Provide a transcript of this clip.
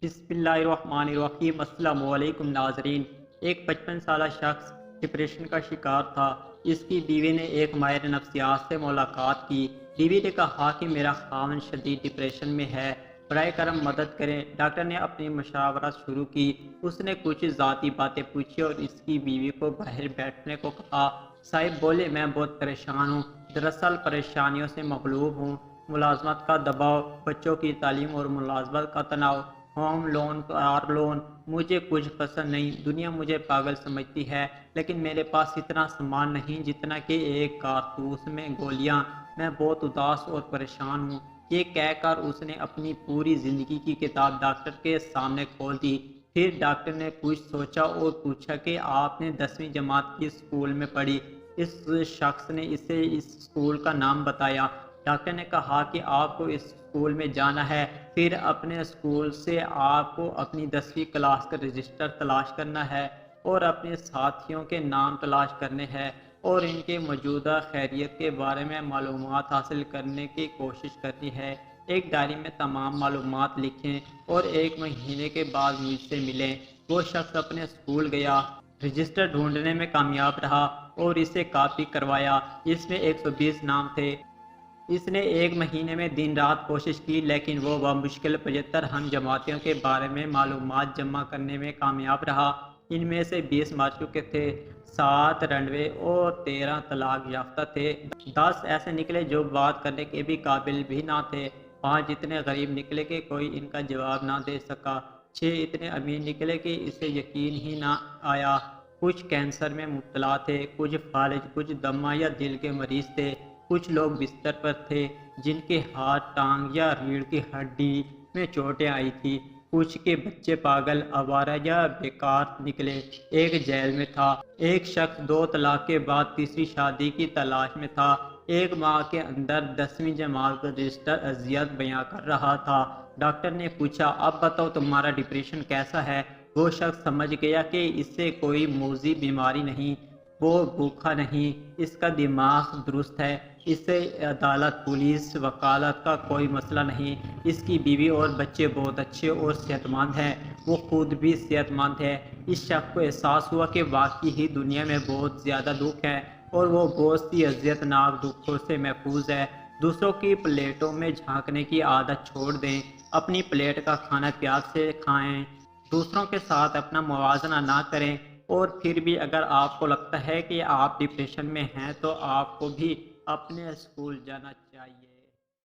بسم اللہ الرحمن الرحیم۔ السلام علیکم ناظرین۔ ایک 55 سالہ شخص ڈپریشن کا شکار تھا۔ اس کی بیوی نے ایک ماہر نفسیات سے ملاقات کی۔ بیوی نے کہا کہ میرا خاوند شدید ڈپریشن میں ہے، براہ کرم مدد کریں۔ ڈاکٹر نے اپنی مشاورت شروع کی۔ اس نے کچھ ذاتی باتیں پوچھی اور اس کی بیوی کو باہر بیٹھنے کو کہا۔ صاحب بولے، میں بہت پریشان ہوں، دراصل پریشانیوں سے مغلوب ہوں۔ ملازمت کا دباؤ، بچوں کی تعلیم اور ملازمت کا تناؤ، ہوم لون، کار لون، مجھے کچھ پسند نہیں، دنیا مجھے پاگل سمجھتی ہے، لیکن میرے پاس اتنا سامان نہیں جتنا کہ ایک کارتوس میں گولیاں۔ میں بہت اداس اور پریشان ہوں۔ یہ کہہ کر اس نے اپنی پوری زندگی کی کتاب ڈاکٹر کے سامنے کھول دی۔ پھر ڈاکٹر نے کچھ سوچا اور پوچھا کہ آپ نے 10ویں جماعت کی اسکول میں پڑھی؟ اس شخص نے اسے اس اسکول کا نام بتایا۔ ڈاکٹر نے کہا کہ آپ کو اس اسکول میں جانا ہے، پھر اپنے اسکول سے آپ کو اپنی 10ویں کلاس کا رجسٹر تلاش کرنا ہے اور اپنے ساتھیوں کے نام تلاش کرنے ہیں اور ان کے موجودہ خیریت کے بارے میں معلومات حاصل کرنے کی کوشش کرنی ہے۔ ایک ڈائری میں تمام معلومات لکھیں اور 1 مہینے کے بعد مجھ سے ملیں۔ وہ شخص اپنے اسکول گیا، رجسٹر ڈھونڈنے میں کامیاب رہا اور اسے کاپی کروایا۔ اس میں 120 نام تھے۔ اس نے 1 مہینے میں دن رات کوشش کی، لیکن وہ بمشکل 75 ہم جماعتوں کے بارے میں معلومات جمع کرنے میں کامیاب رہا۔ ان میں سے 20 مر چکے تھے، 7 رنوے اور 13 طلاق یافتہ تھے۔ 10 ایسے نکلے جو بات کرنے کے بھی قابل بھی نہ تھے۔ 5 اتنے غریب نکلے کہ کوئی ان کا جواب نہ دے سکا۔ 6 اتنے امیر نکلے کہ اسے یقین ہی نہ آیا۔ کچھ کینسر میں مبتلا تھے، کچھ فالج، کچھ دمہ یا دل کے مریض تھے۔ کچھ لوگ بستر پر تھے جن کے ہاتھ، ٹانگ یا ریڑھ کی ہڈی میں چوٹیں آئی تھیں۔ کچھ کے بچے پاگل، آوارہ یا بیکار نکلے۔ ایک جیل میں تھا۔ ایک شخص 2 طلاق کے بعد تیسری شادی کی تلاش میں تھا۔ 1 ماہ کے اندر 10ویں جماعت کا رجسٹر اذیت بیان کر رہا تھا۔ ڈاکٹر نے پوچھا، اب بتاؤ تمہارا ڈپریشن کیسا ہے؟ وہ شخص سمجھ گیا کہ اس سے کوئی موذی بیماری نہیں، وہ بھوکا نہیں، اس کا دماغ درست ہے، اس سے عدالت، پولیس، وکالت کا کوئی مسئلہ نہیں۔ اس کی بیوی اور بچے بہت اچھے اور صحت مند ہیں، وہ خود بھی صحت مند ہے۔ اس شخص کو احساس ہوا کہ واقعی ہی دنیا میں بہت زیادہ دکھ ہے اور وہ بہت سی اذیت ناک دکھوں سے محفوظ ہے۔ دوسروں کی پلیٹوں میں جھانکنے کی عادت چھوڑ دیں، اپنی پلیٹ کا کھانا پیار سے کھائیں، دوسروں کے ساتھ اپنا موازنہ نہ کریں۔ اور پھر بھی اگر آپ کو لگتا ہے کہ آپ ڈپریشن میں ہیں تو آپ کو بھی اپنے اسکول جانا چاہیے۔